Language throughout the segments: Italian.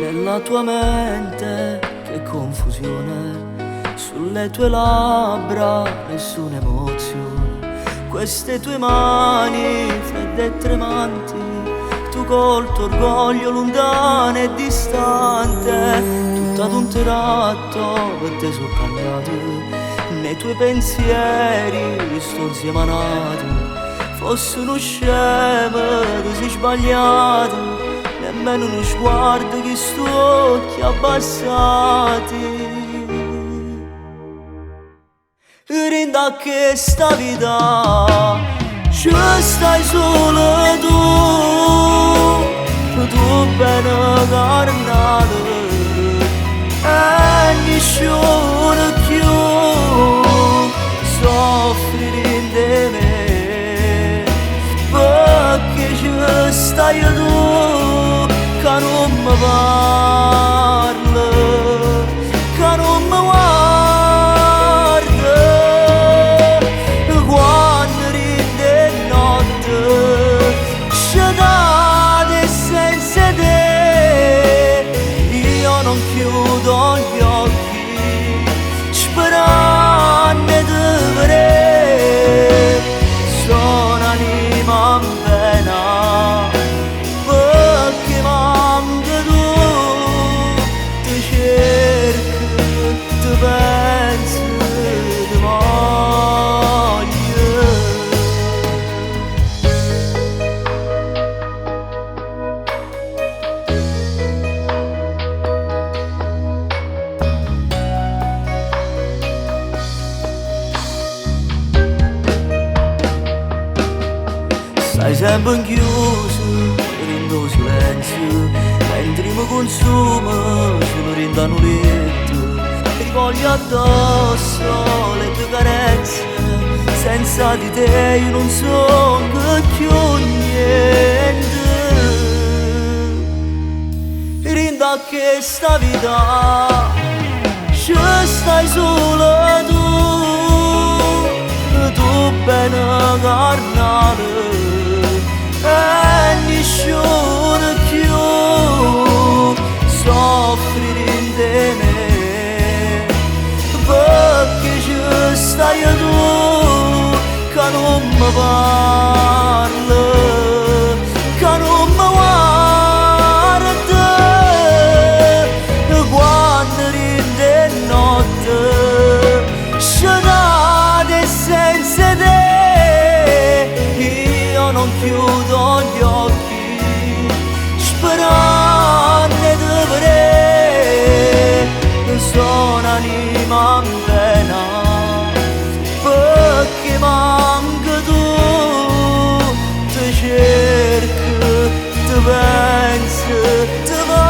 nella tua mente, che confusione, sulle tue labbra nessuna emozione, queste tue mani fredde e tremanti, tu col tuo orgoglio lontano e distante, tutto ad un tratto per te sono cambiati, nei tuoi pensieri sto insieme nati. Fosse uno scemo, ti sei sbagliato, nemmeno uno sguardo che sto occhi abbassati. Rinda che sta vita, ci stai solo tu bene carnato, e nessuno più soffrire in me. Perché ci stai tu che non mi parli, che non mi guardi, quando ride notte sciatate senza te, io non chiudo gli occhi sperando di vedere, sono anima in pena perché manca tu, ti cerco, ti penso, ti voglio. Stai sempre chiuso, rindo silenzio, mentre mi consumo, sono rindano letto, ti voglio addosso le tue carezze, senza di te io non so più niente. Rinda che sta vita, ci stai solo tu bene carnale, e nessuno più soffrire in me, perché ci stai tu che non mi parli, che non mi guardi, quando ride notte sciatate senza te, io non chiudo gli occhi sperando di vedere, sono anima in pena perché manca tu, ti cerco, ti penso, ti voglio.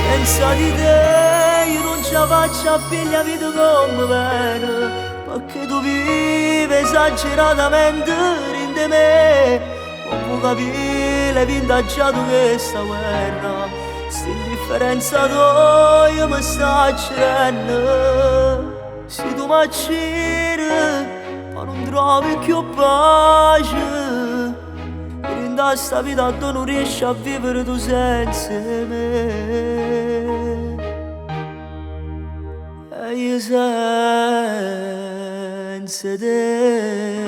Senza di te io non ce la faccio a piglia vita come bene, perché tu vivi esageratamente in me, non puoi capire le vintaggiato che sta guerra, sta indifferenza tua io mi sta accendendo, se tu mi acciri ma non trovi più pace, da sta vita tu non riesci a vivere tu senza me, e io senza te.